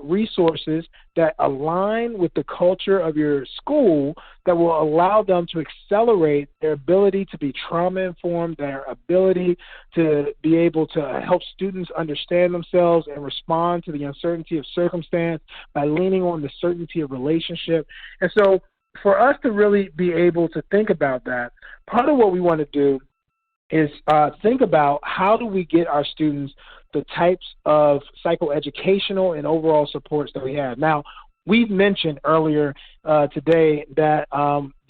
resources that align with the culture of your school that will allow them to accelerate their ability to be trauma-informed, their ability to be able to help students understand themselves and respond to the uncertainty of circumstance by leaning on the certainty of relationship. And so for us to really be able to think about that, part of what we want to do is think about how do we get our students the types of psychoeducational and overall supports that we have. Now, we've mentioned earlier today that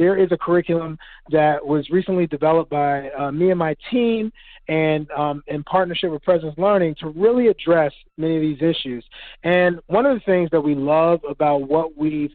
there is a curriculum that was recently developed by me and my team and in partnership with Presence Learning to really address many of these issues. And one of the things that we love about what we've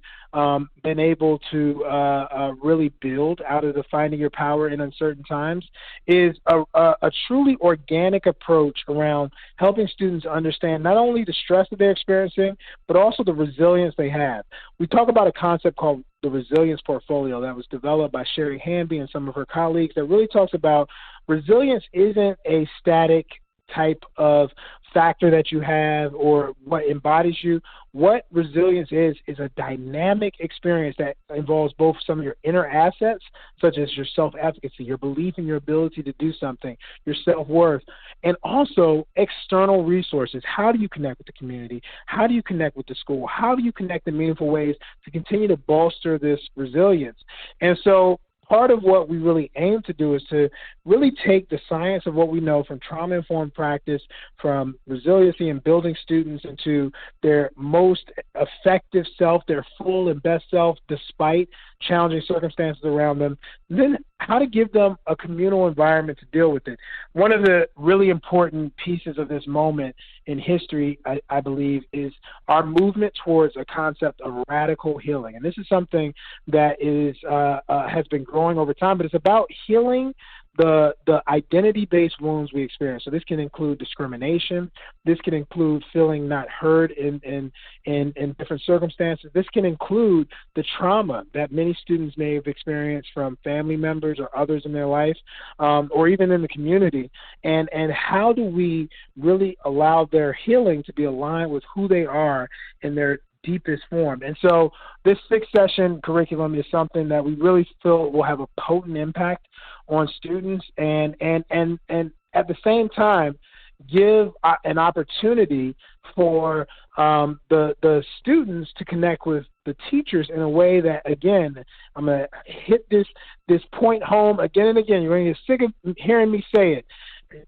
been able to really build out of the Finding Your Power in Uncertain Times is a truly organic approach around helping students understand not only the stress that they're experiencing, but also the resilience they have. We talk about a concept called the resilience portfolio that was developed by Sherry Hamby and some of her colleagues that really talks about resilience isn't a static type of factor that you have or what embodies you. What resilience is a dynamic experience that involves both some of your inner assets, such as your self-efficacy, your belief in your ability to do something, your self-worth, and also external resources. How do you connect with the community? How do you connect with the school? How do you connect in meaningful ways to continue to bolster this resilience? And so part of what we really aim to do is to really take the science of what we know from trauma-informed practice, from resiliency and building students into their most effective self, their full and best self, despite challenging circumstances around them, then how to give them a communal environment to deal with it. One of the really important pieces of this moment in history, I believe, is our movement towards a concept of radical healing. And this is something that has been growing over time, but it's about healing the identity-based wounds we experience. So this can include discrimination. This can include feeling not heard in different circumstances. This can include the trauma that many students may have experienced from family members or others in their life, or even in the community. And how do we really allow their healing to be aligned with who they are in their deepest form? And so this 6-session curriculum is something that we really feel will have a potent impact on students and at the same time give an opportunity for the students to connect with the teachers in a way that, again, I'm going to hit this point home again and again. You're going to get sick of hearing me say it,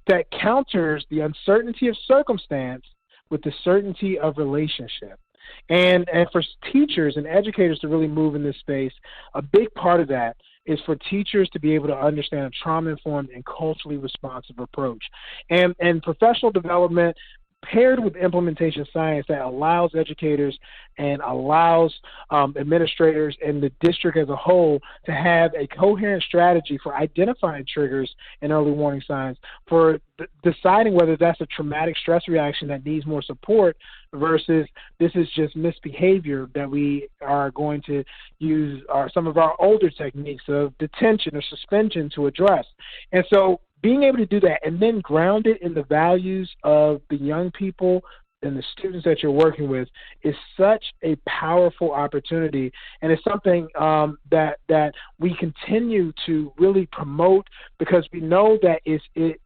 that counters the uncertainty of circumstance with the certainty of relationship. And for teachers and educators to really move in this space, a big part of that is for teachers to be able to understand a trauma-informed and culturally responsive approach. And professional development paired with implementation science that allows educators and allows administrators and the district as a whole to have a coherent strategy for identifying triggers and early warning signs, for deciding whether that's a traumatic stress reaction that needs more support versus this is just misbehavior that we are going to use some of our older techniques of detention or suspension to address. And so being able to do that and then ground it in the values of the young people and the students that you're working with is such a powerful opportunity, and it's something that we continue to really promote, because we know that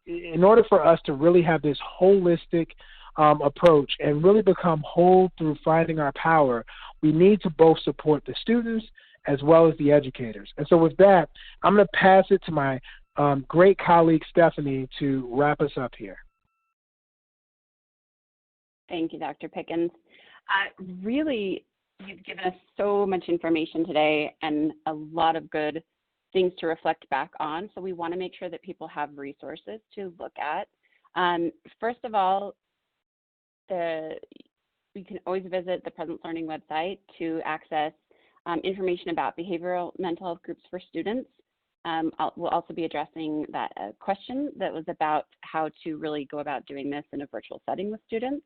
in order for us to really have this holistic approach and really become whole through finding our power, we need to both support the students as well as the educators. And so with that, I'm going to pass it to my great colleague, Stephanie, to wrap us up here. Thank you, Dr. Pickens. Really, you've given us so much information today and a lot of good things to reflect back on. So we want to make sure that people have resources to look at. First of all, we can always visit the Presence Learning website to access information about behavioral mental health groups for students. We'll also be addressing that question that was about how to really go about doing this in a virtual setting with students,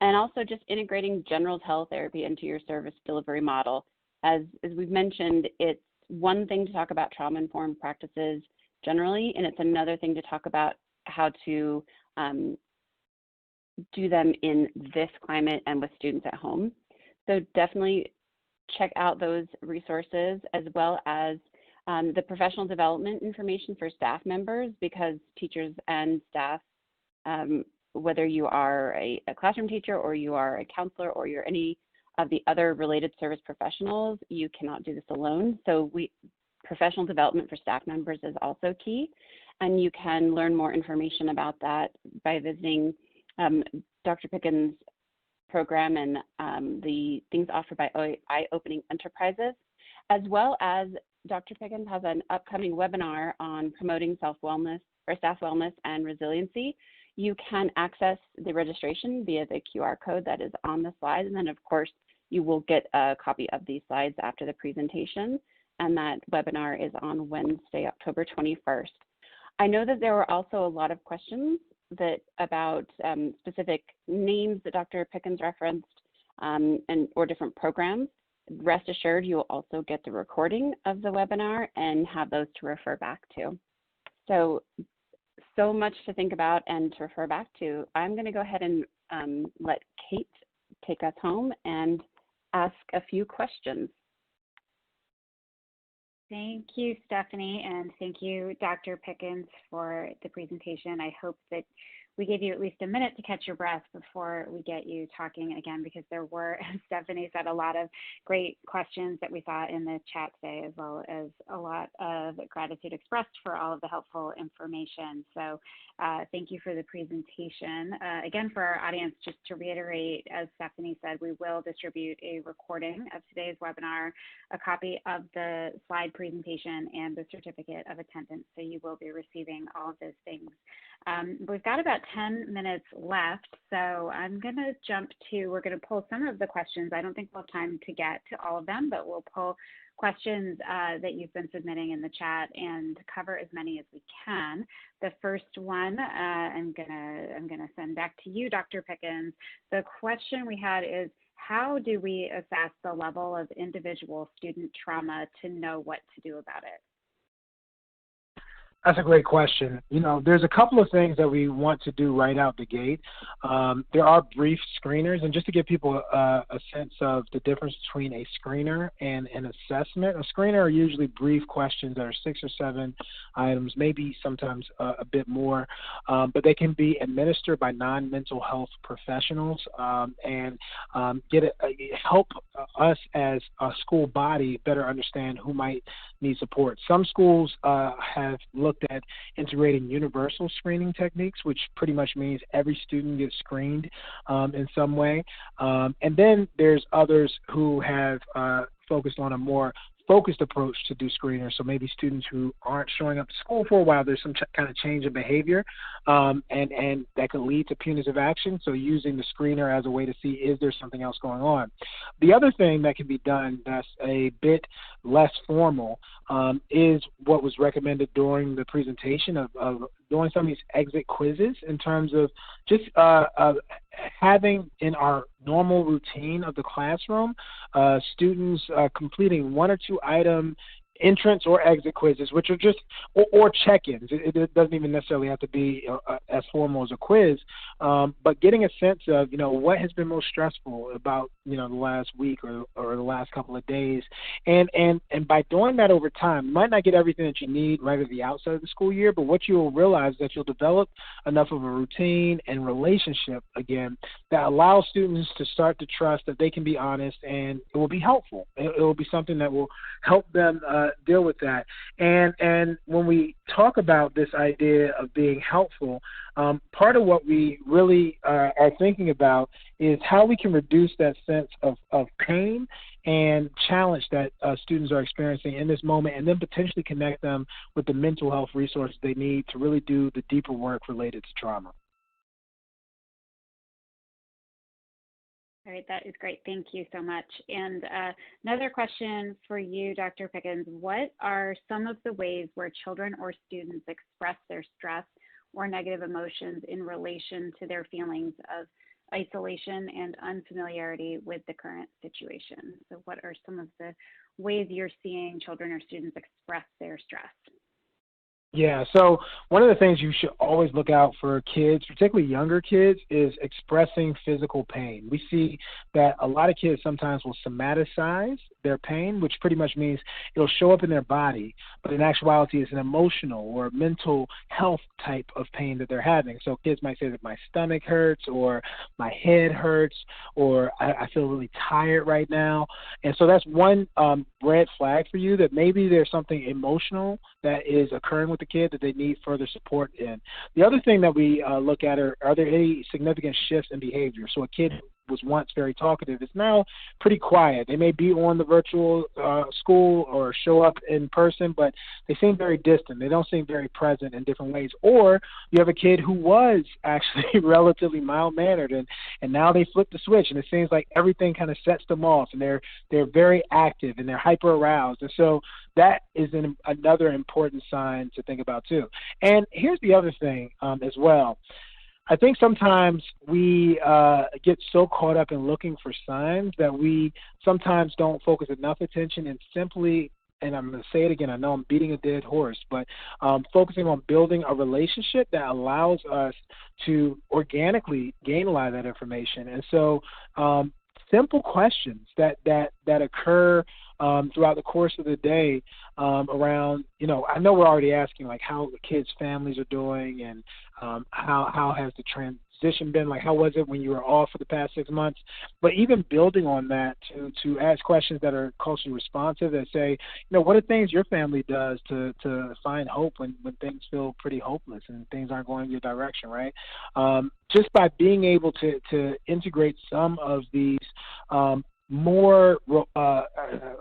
and also just integrating general teletherapy into your service delivery model. As we've mentioned, it's one thing to talk about trauma-informed practices generally, and it's another thing to talk about how to do them in this climate and with students at home. So definitely check out those resources, as well as the professional development information for staff members, because teachers and staff, whether you are a classroom teacher or you are a counselor or you're any of the other related service professionals, you cannot do this alone. So professional development for staff members is also key, and you can learn more information about that by visiting Dr. Pickens' program and the things offered by Eye-Opening Enterprises, as well as Dr. Pickens has an upcoming webinar on promoting self-wellness or staff wellness and resiliency. You can access the registration via the QR code that is on the slide, and then of course you will get a copy of these slides after the presentation, and that webinar is on Wednesday, October 21st. I know that there were also a lot of questions about specific names that Dr. Pickens referenced or different programs. rest assured, you will also get the recording of the webinar and have those to refer back to. So much to think about and to refer back to. I'm going to go ahead and let Kate take us home and ask a few questions. Thank you, Stephanie, and thank you, Dr. Pickens, for the presentation. I hope that we gave you at least a minute to catch your breath before we get you talking again, because there were, as Stephanie said, a lot of great questions that we saw in the chat today, as well as a lot of gratitude expressed for all of the helpful information. So thank you for the presentation. Again, for our audience, just to reiterate, as Stephanie said, we will distribute a recording of today's webinar, a copy of the slide presentation, and the certificate of attendance. So you will be receiving all of those things. We've got about 10 minutes left, so I'm going to jump to, we're going to pull some of the questions. I don't think we'll have time to get to all of them, but we'll pull questions that you've been submitting in the chat and cover as many as we can. The first one I'm gonna send back to you, Dr. Pickens. The question we had is, how do we assess the level of individual student trauma to know what to do about it? That's a great question. You know, there's a couple of things that we want to do right out the gate. There are brief screeners, and just to give people a sense of the difference between a screener and an assessment, a screener are usually brief questions that are 6 or 7 items, maybe sometimes a bit more, but they can be administered by non-mental health professionals and help us as a school body better understand who might need support. Some schools have looked at integrating universal screening techniques, which pretty much means every student gets screened in some way. And then there's others who have focused on a more focused approach to do screeners. So maybe students who aren't showing up to school for a while, there's some kind of change in behavior, and that could lead to punitive action. So using the screener as a way to see, is there something else going on? The other thing that can be done that's a bit less formal is what was recommended during the presentation of doing some of these exit quizzes, in terms of just having in our normal routine of the classroom, students completing 1 or 2 item entrance or exit quizzes, which are just, or check-ins. It doesn't even necessarily have to be as formal as a quiz, but getting a sense of, you know, what has been most stressful about, you know, the last week or the last couple of days. And by doing that over time, you might not get everything that you need right at the outset of the school year, but what you'll realize is that you'll develop enough of a routine and relationship, again, that allows students to start to trust that they can be honest, and it will be helpful. It will be something that will help them deal with that. And when we talk about this idea of being helpful, part of what we really are thinking about is how we can reduce that sense of pain and challenge that students are experiencing in this moment, and then potentially connect them with the mental health resources they need to really do the deeper work related to trauma. All right, that is great. Thank you so much. And another question for you, Dr. Pickens. What are some of the ways where children or students express their stress or negative emotions in relation to their feelings of isolation and unfamiliarity with the current situation? So what are some of the ways you're seeing children or students express their stress? Yeah, so one of the things you should always look out for kids, particularly younger kids, is expressing physical pain. We see that a lot of kids sometimes will somaticize their pain, which pretty much means it'll show up in their body, but in actuality it's an emotional or mental health type of pain that they're having. So kids might say that my stomach hurts, or my head hurts, or I feel really tired right now. And so that's one red flag for you, that maybe there's something emotional that is occurring with the kid that they need further support in. The other thing that we look at are there any significant shifts in behavior? So a kid was once very talkative is now pretty quiet. They may be on the virtual school or show up in person, but they seem very distant. They don't seem very present in different ways. Or you have a kid who was actually relatively mild-mannered, and now they flip the switch, and it seems like everything kind of sets them off, and they're very active, and they're hyper-aroused. And so that is another important sign to think about too. And here's the other thing as well. I think sometimes we get so caught up in looking for signs that we sometimes don't focus enough attention and simply, and I'm going to say it again, I know I'm beating a dead horse, but focusing on building a relationship that allows us to organically gain a lot of that information. And so simple questions that occur throughout the course of the day around, I know we're already asking like how the kids' families are doing and how has the transition been, like how was it when you were off for the past 6 months, but even building on that to ask questions that are culturally responsive that say, what are things your family does to find hope when things feel pretty hopeless and things aren't going your direction, right? Just by being able to integrate some of these more, I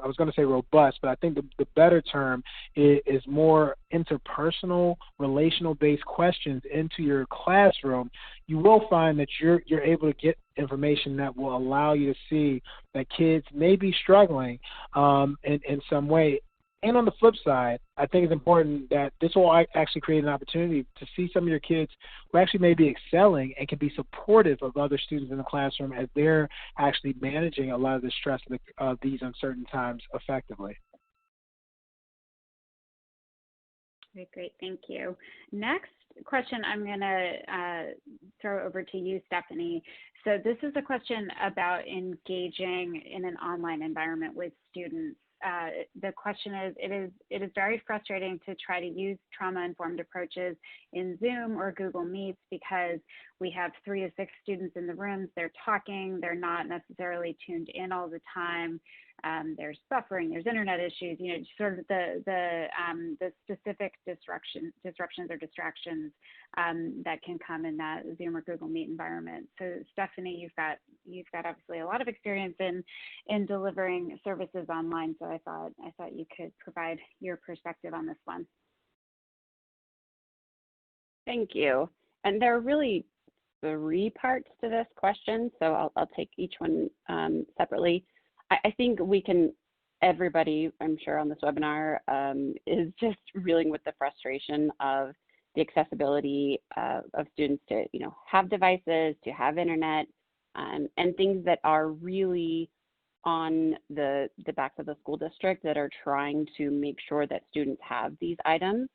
was going to say robust, but I think the better term is more interpersonal, relational-based questions into your classroom, you will find that you're able to get information that will allow you to see that kids may be struggling in some way. And on the flip side, I think it's important that this will actually create an opportunity to see some of your kids who actually may be excelling and can be supportive of other students in the classroom as they're actually managing a lot of the stress of these uncertain times effectively. Okay, great, thank you. Next question I'm going to throw over to you, Stephanie. So this is a question about engaging in an online environment with students. The question is, it is very frustrating to try to use trauma-informed approaches in Zoom or Google Meets because we have 3 to 6 students in the rooms, they're talking, they're not necessarily tuned in all the time, there's buffering, there's internet issues, sort of the specific disruptions or distractions that can come in that Zoom or Google Meet environment. So Stephanie, you've got obviously a lot of experience in delivering services online, so I thought you could provide your perspective on this one. Thank you. And there are really 3 parts to this question, so I'll take each one separately. I think everybody, I'm sure on this webinar, is just reeling with the frustration of the accessibility of students to, have devices, to have internet, and things that are really on the backs of the school district that are trying to make sure that students have these items.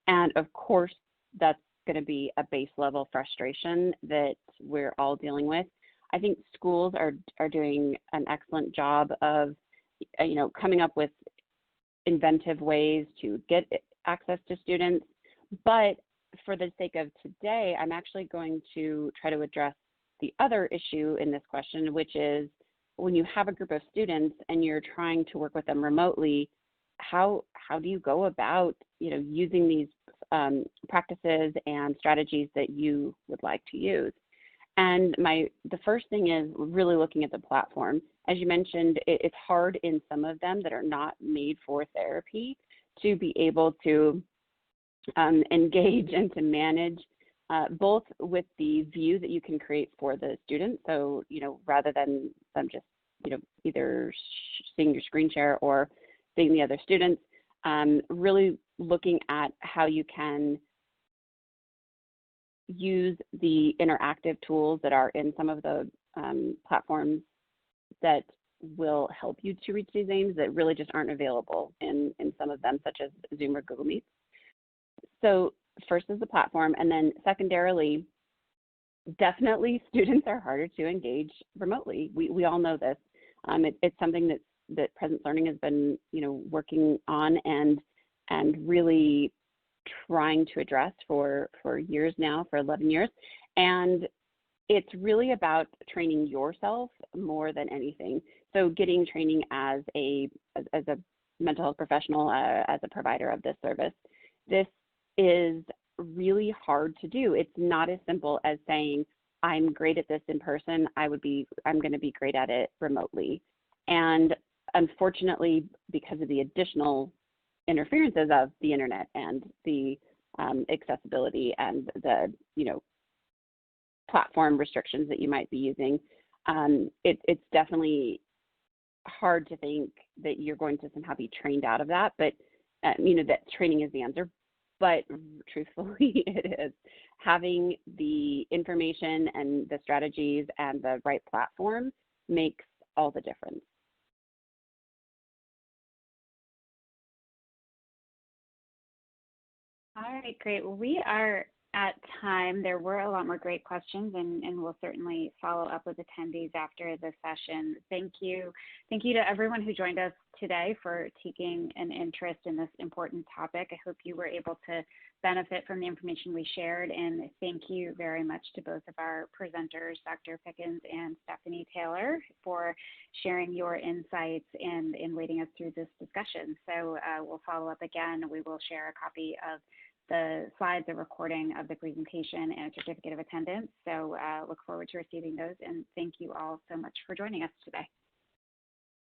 And of course, that's going to be a base level frustration that we're all dealing with. I think schools are doing an excellent job of, coming up with inventive ways to get access to students. But for the sake of today, I'm actually going to try to address the other issue in this question, which is when you have a group of students and you're trying to work with them remotely, how do you go about, using these practices and strategies that you would like to use? And the first thing is really looking at the platform. As you mentioned, it's hard in some of them that are not made for therapy to be able to engage and to manage both with the view that you can create for the students. So, rather than them just, either seeing your screen share or seeing the other students, really looking at how you can use the interactive tools that are in some of the platforms that will help you to reach these aims that really just aren't available in some of them, such as Zoom or Google Meet. So first is the platform, and then secondarily, definitely students are harder to engage remotely. We all know this. It's something that Presence Learning has been, working on and really trying to address for years now, for 11 years. And it's really about training yourself more than anything. So getting training as a mental health professional, as a provider of this service. This is really hard to do. It's not as simple as saying, I'm great at this in person, I'm going to be great at it remotely. And unfortunately, because of the additional interferences of the internet and the accessibility and the platform restrictions that you might be using, it's definitely hard to think that you're going to somehow be trained out of that, but that training is the answer. but truthfully, it is. Having the information and the strategies and the right platform makes all the difference. All right, great. Well, we are at time. There were a lot more great questions, and we'll certainly follow up with attendees after the session. Thank you. Thank you to everyone who joined us today for taking an interest in this important topic. I hope you were able to benefit from the information we shared, and thank you very much to both of our presenters, Dr. Pickens and Stephanie Taylor, for sharing your insights and leading us through this discussion. So we'll follow up again. We will share a copy of the slides, a recording of the presentation, and a certificate of attendance. So look forward to receiving those, and thank you all so much for joining us today.